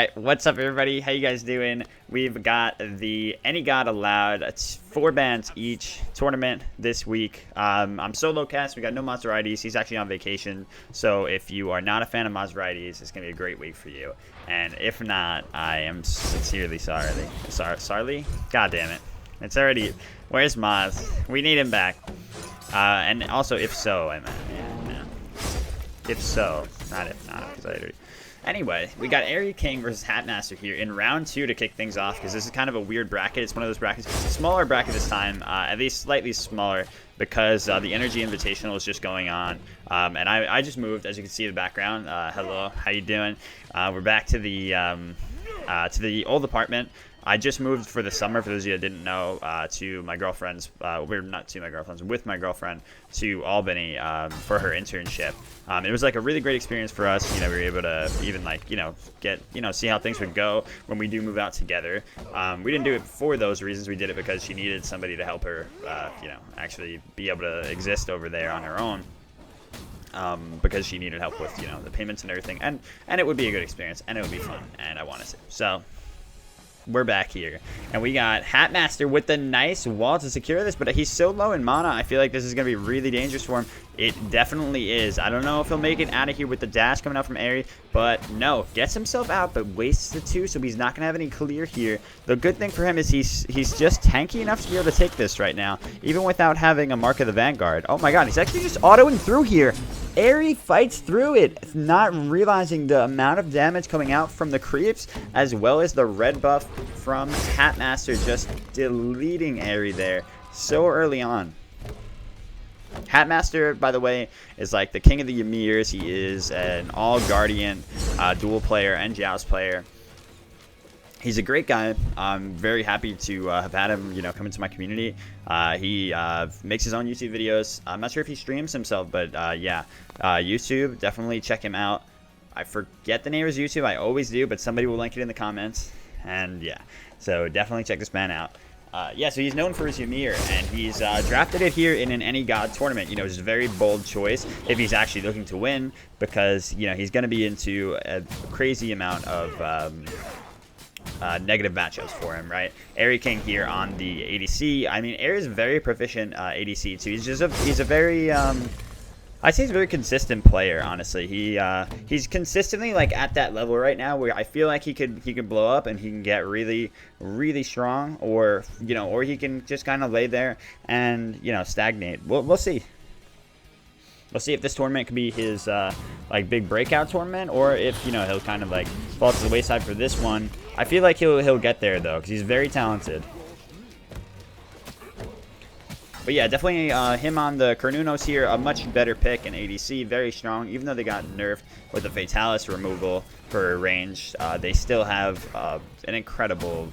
Alright, what's up everybody? How you guys doing? We've got the Any God Allowed. It's 4 bands each tournament this week. I'm solo cast. We got no Maseratis. He's actually on vacation. So if you are not a fan of Maseratis, it's gonna be a great week for you. And if not, I am sincerely sorry. Sorry? God damn it! It's already. Where's Maz? We need him back. And also, if so, I meant. Yeah. If so, not if not, because I already. Anyway, we got Area King versus Hatmaster here in round 2 to kick things off, because this is kind of a weird bracket. It's one of those brackets, smaller bracket this time, at least slightly smaller, because the Energy Invitational is just going on. And I just moved, as you can see in the background. Hello, how you doing? We're back to the old apartment. I just moved for the summer, for those of you that didn't know, to my girlfriend's, we're not to my girlfriend's, with my girlfriend to Albany for her internship. It was like a really great experience for us. You know, we were able to even like, get, see how things would go when we do move out together. We didn't do it for those reasons. We did it because she needed somebody to help her, actually be able to exist over there on her own. Because she needed help with, the payments and everything. And it would be a good experience, and it would be fun, and I wanted to. So we're back here, and we got Hatmaster with the nice wall to secure this, but he's so low in mana. I feel like this is going to be really dangerous for him. It definitely is. I don't know if he'll make it out of here with the dash coming out from Aerie, but no, gets himself out, but wastes the 2, so he's not going to have any clear here. The good thing for him is he's just tanky enough to be able to take this right now, even without having a Mark of the Vanguard. Oh my god, he's actually just autoing through here. Aerie fights through it, not realizing the amount of damage coming out from the creeps, as well as the red buff from Hatmaster just deleting Aerie there so early on. Hatmaster, by the way, is like the king of the Ymirs. He is an all-Guardian dual player and Joust player. He's a great guy. I'm very happy to have had him, come into my community. He makes his own YouTube videos. I'm not sure if he streams himself, but yeah, YouTube, definitely check him out. I forget the name of his YouTube. I always do, but somebody will link it in the comments. And yeah, so definitely check this man out. Yeah, so he's known for his Ymir, and he's drafted it here in an Any God tournament. Which is a very bold choice if he's actually looking to win, because, he's going to be into a crazy amount of negative matchups for him, right? Area King here on the ADC. I mean, Aerie is very proficient ADC too. He's a very I'd say he's a very consistent player, honestly. He's consistently like at that level right now where I feel like he could blow up and he can get really, really strong, or or he can just kind of lay there and stagnate. We'll see. We'll see if this tournament could be his like big breakout tournament, or if he'll kind of like fall to the wayside for this one. I feel like he'll get there though, because he's very talented. But yeah, definitely him on the Cernunnos here, a much better pick in ADC, very strong. Even though they got nerfed with the Fatalis removal for range, they still have an incredible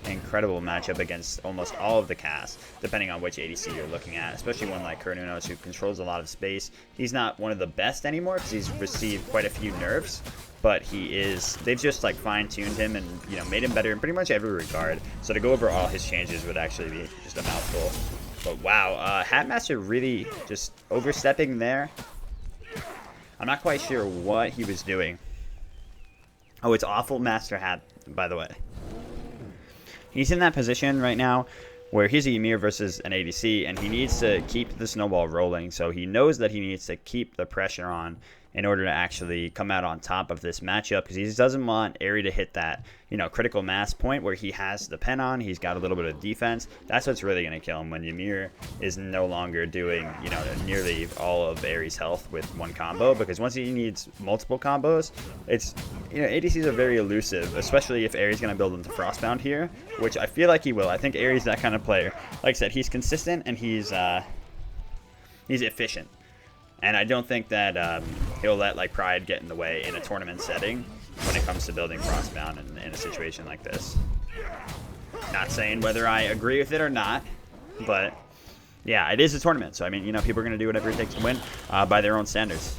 matchup against almost all of the cast, depending on which ADC you're looking at, especially one like Cernunnos, who controls a lot of space. He's not one of the best anymore because he's received quite a few nerfs, but they've just like fine-tuned him and made him better in pretty much every regard. So to go over all his changes would actually be just a mouthful. But wow, Hatmaster really just overstepping there. I'm not quite sure what he was doing. Oh, it's awful Master Hat, by the way. He's in that position right now where he's a Ymir versus an ADC, and he needs to keep the snowball rolling. So he knows that he needs to keep the pressure on in order to actually come out on top of this matchup, because he doesn't want Aerie to hit that, critical mass point where he has the pen on. He's got a little bit of defense. That's what's really going to kill him, when Ymir is no longer doing, nearly all of Aerie's health with one combo, because once he needs multiple combos, it's, ADCs are very elusive, especially if Aerie's going to build into Frostbound here, which I feel like he will. I think Aerie's that kind of player. Like I said, he's consistent and he's efficient. And I don't think that he'll let like pride get in the way in a tournament setting when it comes to building Frostbound in a situation like this. Not saying whether I agree with it or not, but yeah, it is a tournament. So I mean, people are going to do whatever it takes to win by their own standards.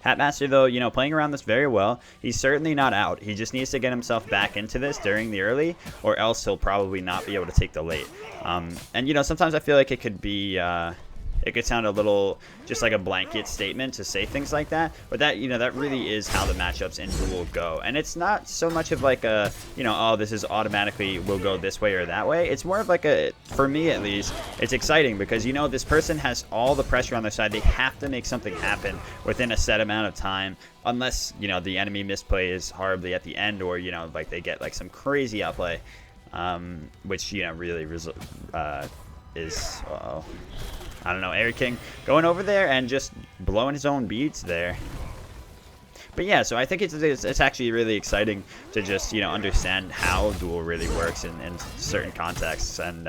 Hatmaster, though, playing around this very well. He's certainly not out. He just needs to get himself back into this during the early, or else he'll probably not be able to take the late. And sometimes I feel like it could be it could sound a little just like a blanket statement to say things like that, but that, you know, that really is how the matchups in Duel go. And it's not so much of like a, you know, oh, this is automatically will go this way or that way. It's more of like a, for me at least, it's exciting because, you know, this person has all the pressure on their side. They have to make something happen within a set amount of time, unless, you know, the enemy misplays horribly at the end, or, you know, like they get like some crazy outplay, which, you know, really is, I don't know, Air King going over there and just blowing his own beats there. But yeah, so I think it's actually really exciting to just, you know, understand how Duel really works in certain contexts. And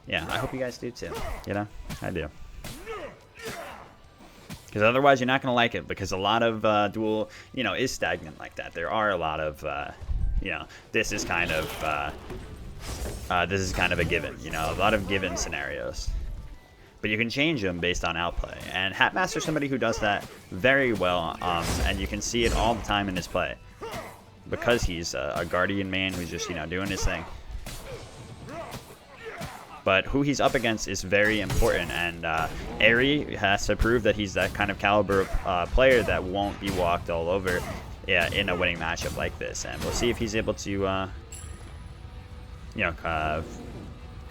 yeah, I hope you guys do too. You know, I do. Because otherwise you're not going to like it, because a lot of Duel, you know, is stagnant like that. There are a lot of, you know, this is kind of a given, you know, a lot of given scenarios. But you can change them based on outplay. And Hatmaster's somebody who does that very well, and you can see it all the time in his play. Because he's a Guardian main who's just, you know, doing his thing. But who he's up against is very important, and Eri has to prove that he's that kind of caliber player that won't be walked all over, yeah, in a winning matchup like this. And we'll see if he's able to, you know,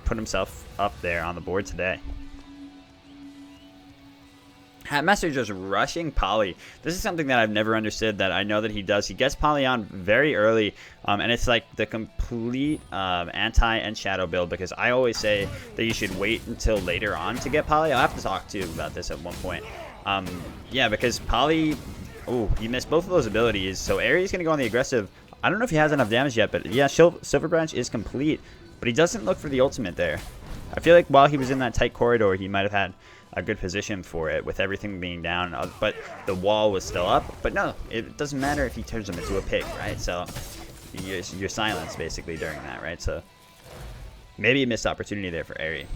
put himself up there on the board today. Hatmaster just rushing Poly. This is something that I've never understood that I know that he does. He gets Poly on very early, and it's like the complete anti-NShadow build, because I always say that you should wait until later on to get Poly. I'll have to talk to you about this at one point. Yeah, because Poly, oh, he missed both of those abilities, so Ares going to go on the aggressive. I don't know if he has enough damage yet, but yeah, Silver Branch is complete, but he doesn't look for the ultimate there. I feel like while he was in that tight corridor, he might have had a good position for it with everything being down, but the wall was still up. But no, it doesn't matter if he turns him into a pig, right? So you're silenced basically during that, right? So maybe a missed opportunity there for Eri.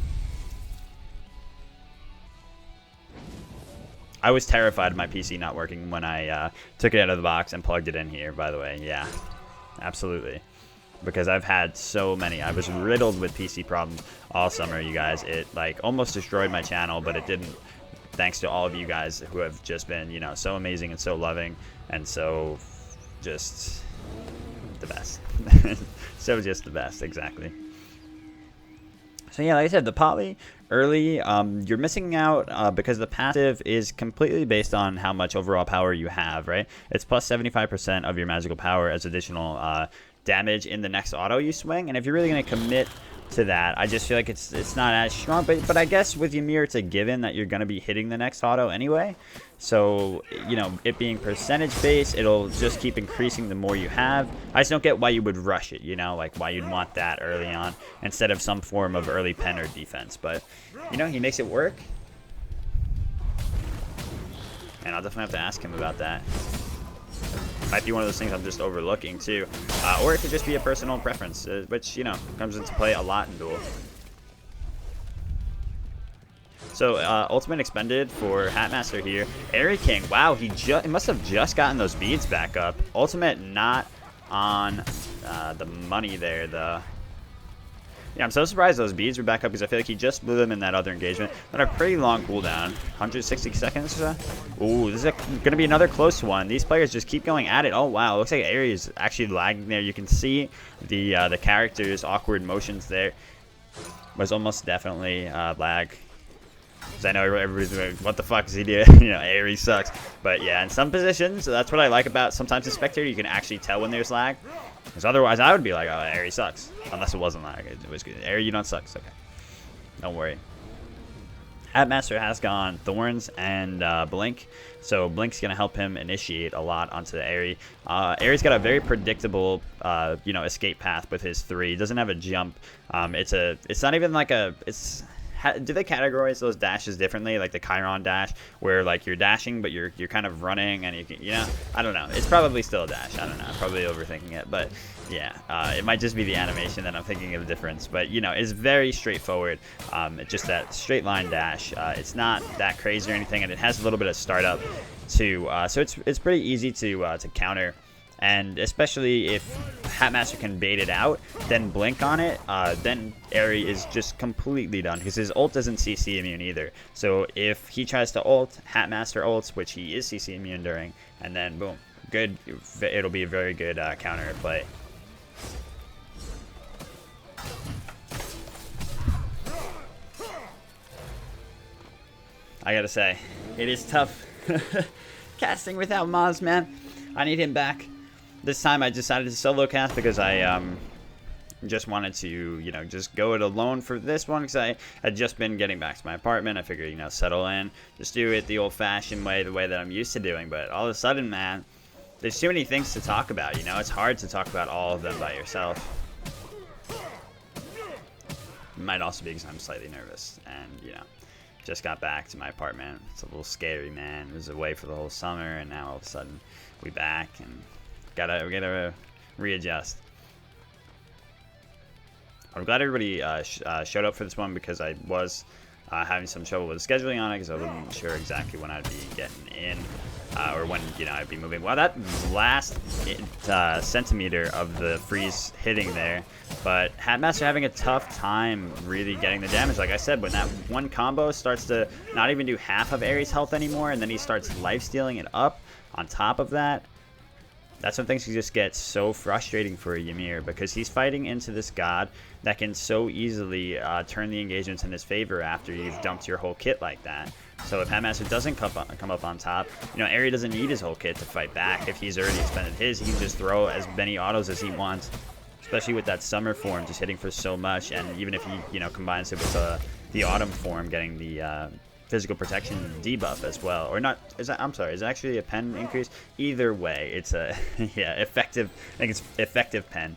I was terrified of my PC not working when I took it out of the box and plugged it in here, by the way. Yeah, absolutely. Because I've had so many. I was riddled with PC problems all summer, you guys. It like almost destroyed my channel, but it didn't, thanks to all of you guys who have just been, you know, so amazing and so loving and so just the best. So just the best, exactly. So yeah, like I said, the Poly early, you're missing out because the passive is completely based on how much overall power you have, right? It's plus 75% of your magical power as additional damage in the next auto you swing, and if you're really going to commit to that, I just feel like it's not as strong, but I guess with Ymir it's a given that you're going to be hitting the next auto anyway, so, you know, it being percentage based, it'll just keep increasing the more you have. I just don't get why you would rush it, you know, like why you'd want that early on instead of some form of early pen or defense, but, you know, he makes it work, and I'll definitely have to ask him about that. Might be one of those things I'm just overlooking too, or it could just be a personal preference, which, you know, comes into play a lot in Duel. So ultimate expended for Hatmaster here. Air King, wow, he must have just gotten those beads back up. Ultimate not on the money there, though. Yeah, I'm so surprised those beads were back up because I feel like he just blew them in that other engagement. But a pretty long cooldown, 160 seconds or so. Ooh, this is going to be another close one. These players just keep going at it. Oh, wow. It looks like Ares is actually lagging there. You can see the character's awkward motions there. Was almost definitely lag. Because I know everybody's like, what the fuck is he doing? You know, Ares sucks. But yeah, in some positions, that's what I like about sometimes in Spectator. You can actually tell when there's lag. Because otherwise, I would be like, oh, Ares sucks. Unless it wasn't lag. It was good. Ares, you don't suck. It's okay. Don't worry. Hatmaster has gone Thorns and Blink. So Blink's going to help him initiate a lot onto the Ares. Ares got a very predictable, you know, escape path with his 3. He doesn't have a jump. It's not even like a... Do they categorize those dashes differently, like the Chiron dash, where like you're dashing but you're kind of running and you know, I don't know. It's probably still a dash. I don't know. I'm probably overthinking it, but yeah, it might just be the animation that I'm thinking of the difference. But you know, it's very straightforward. It's just that straight line dash. It's not that crazy or anything, and it has a little bit of startup too. So it's pretty easy to counter. And especially if Hatmaster can bait it out, then blink on it, then Eri is just completely done because his ult doesn't CC immune either. So if he tries to ult, Hatmaster ults, which he is CC immune during, and then boom, good. It'll be a very good counter play. I gotta say, it is tough casting without Maz, man. I need him back. This time I decided to solo cast because I just wanted to, you know, just go it alone for this one because I had just been getting back to my apartment. I figured, you know, settle in, just do it the old-fashioned way, the way that I'm used to doing. But all of a sudden, man, there's too many things to talk about, you know? It's hard to talk about all of them by yourself. It might also be because I'm slightly nervous and, you know, just got back to my apartment. It's a little scary, man. It was away for the whole summer, and now all of a sudden we back and we gotta readjust. I'm glad everybody showed up for this one because I was having some trouble with scheduling on it because I wasn't sure exactly when I'd be getting in or when, you know, I'd be moving. Well, that last centimeter of the freeze hitting there, but Hatmaster having a tough time really getting the damage. Like I said, when that one combo starts to not even do half of Ares' health anymore, and then he starts lifestealing it up on top of that, that's when things can just get so frustrating for Ymir because he's fighting into this god that can so easily turn the engagements in his favor after you've dumped your whole kit like that. So if Hatmaster doesn't come up on top, you know, Eri doesn't need his whole kit to fight back. If he's already expended his, he can just throw as many autos as he wants, especially with that summer form just hitting for so much. And even if he, you know, combines it with the autumn form getting the physical protection debuff as well, or not, I'm sorry, is it actually a pen increase? Either way, it's a yeah, effective, I think it's effective pen.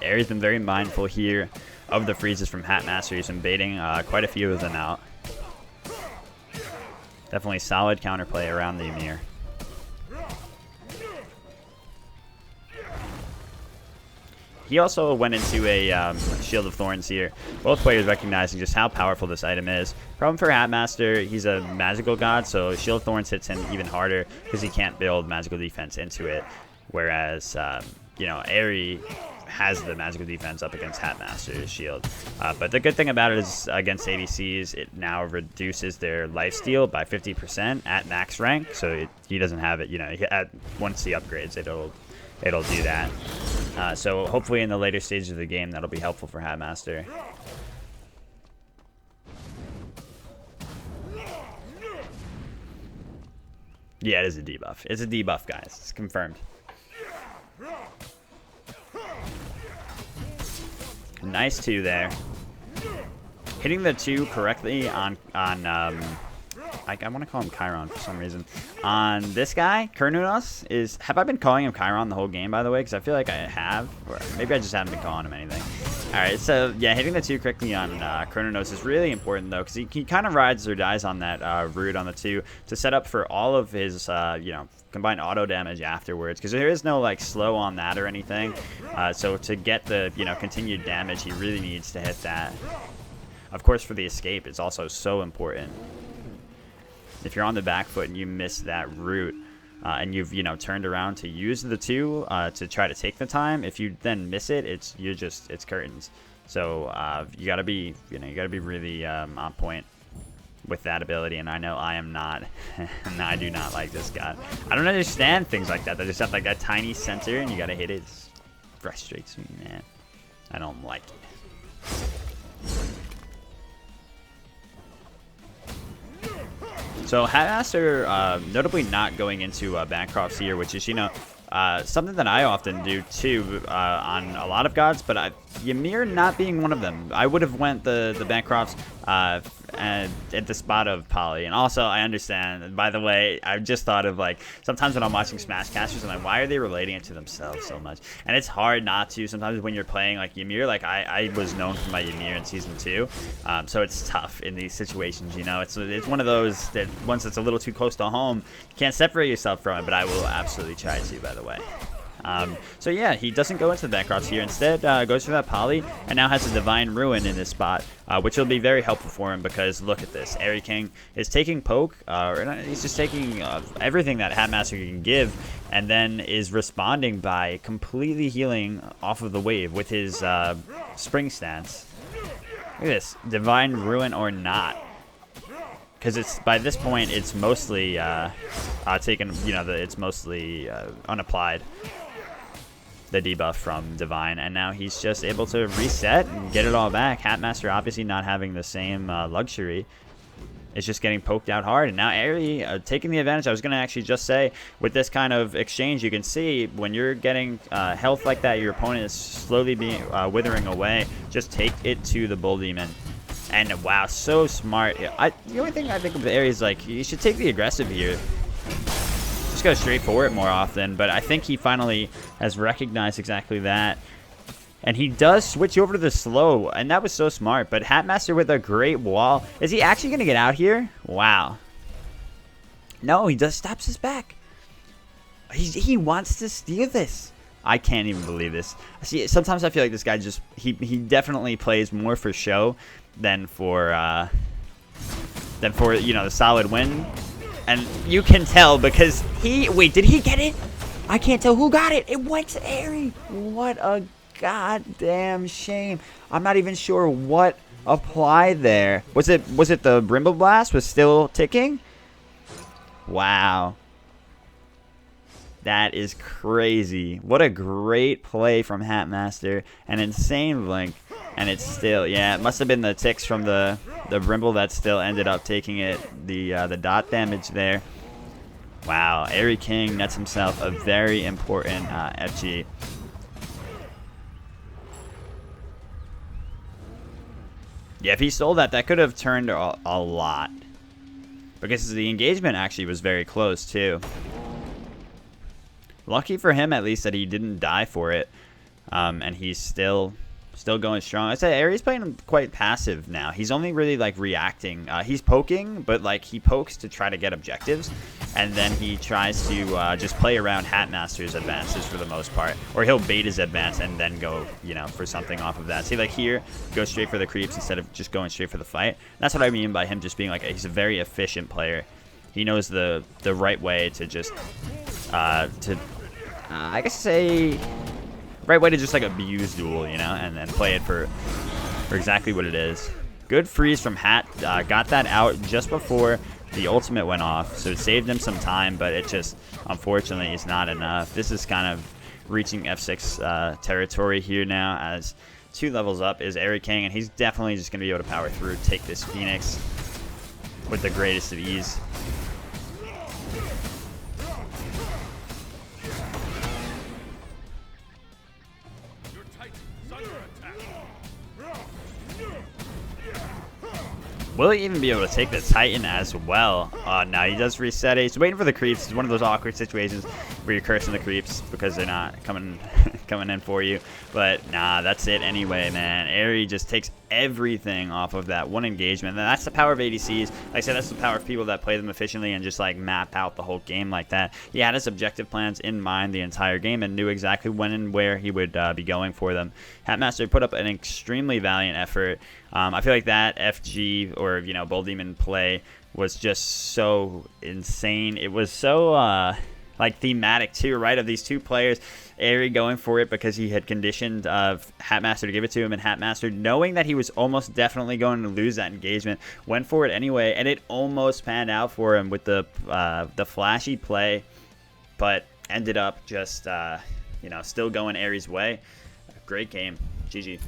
Eri's been very mindful here of the freezes from Hatmaster. He's been baiting quite a few of them out. Definitely solid counterplay around the Ymir. He also went into a Shield of Thorns here. Both players recognizing just how powerful this item is. Problem for Hatmaster, he's a magical god, so Shield of Thorns hits him even harder because he can't build magical defense into it. Whereas, you know, Eri has the magical defense up against Hatmaster's shield. But the good thing about it is against ADCs, it now reduces their lifesteal by 50% at max rank. So he doesn't have it, you know, once he upgrades, it'll do that. So hopefully in the later stages of the game, that'll be helpful for Hatmaster. Yeah, it is a debuff. It's a debuff, guys. It's confirmed. Nice 2 there. Hitting the 2 correctly on I want to call him Chiron for some reason. On this guy, Cernunnos, have I been calling him Chiron the whole game, by the way? Because I feel like I have. Or maybe I just haven't been calling him anything. Alright, so yeah, hitting the 2 correctly on Cernunnos is really important, though, because he kind of rides or dies on that root on the 2 to set up for all of his, you know, combined auto damage afterwards, because there is no, like, slow on that or anything. So to get the, you know, continued damage, he really needs to hit that. Of course, for the escape, it's also so important. If you're on the back foot and you miss that route, and you've, you know, turned around to use the 2 to try to take the time, if you then miss it, it's curtains. So you gotta be, you know, you gotta be really on point with that ability, and I know I am not, and I do not like this guy. I don't understand things like that. They just have like that tiny center, and you gotta hit it. It frustrates me, man. I don't like it. So Hatmaster notably not going into Bancrofts here, which is, you know, something that I often do too on a lot of gods, but Ymir not being one of them. I would have went the Bancrofts at the spot of Poly. And also, I understand, by the way, I just thought of, like, sometimes when I'm watching Smash casters, I'm like, why are they relating it to themselves so much? And it's hard not to. Sometimes when you're playing, like, Ymir, like, I was known for my Ymir in Season 2, so it's tough in these situations, you know? It's one of those that once it's a little too close to home, you can't separate yourself from it, but I will absolutely try to, by the way. So yeah, he doesn't go into the Bancrofts here. Instead, goes for that poly, and now has a Divine Ruin in this spot, which will be very helpful for him because look at this. Airy King is taking poke, he's just taking everything that Hatmaster can give, and then is responding by completely healing off of the wave with his spring stance. Look at this, Divine Ruin or not. Because it's by this point, it's mostly taken, it's mostly unapplied, the debuff from Divine, and now he's just able to reset and get it all back. Hatmaster obviously not having the same luxury. It's just getting poked out hard, and now Airy taking the advantage. I was going to actually just say, with this kind of exchange, you can see when you're getting health like that, your opponent is slowly being withering away. Just take it to the Bull Demon. And wow, so smart. The only thing I think of the Airy is like, you should take the aggressive here. Just go straight for it more often, but I think he finally has recognized exactly that. And he does switch over to the slow, and that was so smart. But Hatmaster with a great wall. Is he actually going to get out here? Wow. No, he just stops his back. He wants to steal this. I can't even believe this. See, sometimes I feel like this guy just, he definitely plays more for show than for the solid win. And you can tell because wait, did he get it? I can't tell who got it. It went to Airy. What a goddamn shame. I'm not even sure what applied there. Was it the Brimble Blast was still ticking? Wow. That is crazy. What a great play from Hatmaster. An insane blink. And it's still, yeah, it must have been the ticks from the Brimble that still ended up taking it, the dot damage there. Wow, Airy King nets himself a very important FG. Yeah, if he stole that, that could have turned a lot. Because the engagement actually was very close, too. Lucky for him, at least, that he didn't die for it. And he's still going strong. I say Airy's playing quite passive now. He's only really like reacting. He's poking, but like he pokes to try to get objectives, and then he tries to just play around Hatmaster's advances for the most part, or he'll bait his advance and then go, for something off of that. See, like here, go straight for the creeps instead of just going straight for the fight. That's what I mean by him just being like he's a very efficient player. He knows the right way to just I guess say. Right way to just like abuse Duel, and then play it for exactly what it is. Good freeze from Hat. Got that out just before the ultimate went off, so it saved him some time, but it just, unfortunately, is not enough. This is kind of reaching F6 territory here now, as 2 levels up is Airy King, and he's definitely just going to be able to power through, take this Phoenix with the greatest of ease. Will he even be able to take the Titan as well? No, he does reset it. He's waiting for the creeps. It's one of those awkward situations where you're cursing the creeps because they're not coming in for you. But nah, that's it anyway, man. Airy just takes everything off of that one engagement. And that's the power of ADCs. Like I said, that's the power of people that play them efficiently and just like map out the whole game like that. He had his objective plans in mind the entire game and knew exactly when and where he would be going for them. Hatmaster put up an extremely valiant effort. I feel like that FG or Bull Demon play was just so insane. It was so like thematic too, right? Of these two players, Airy going for it because he had conditioned Hatmaster to give it to him, and Hatmaster, knowing that he was almost definitely going to lose that engagement, went for it anyway, and it almost panned out for him with the flashy play, but ended up just still going Airy's way. Great game. GG.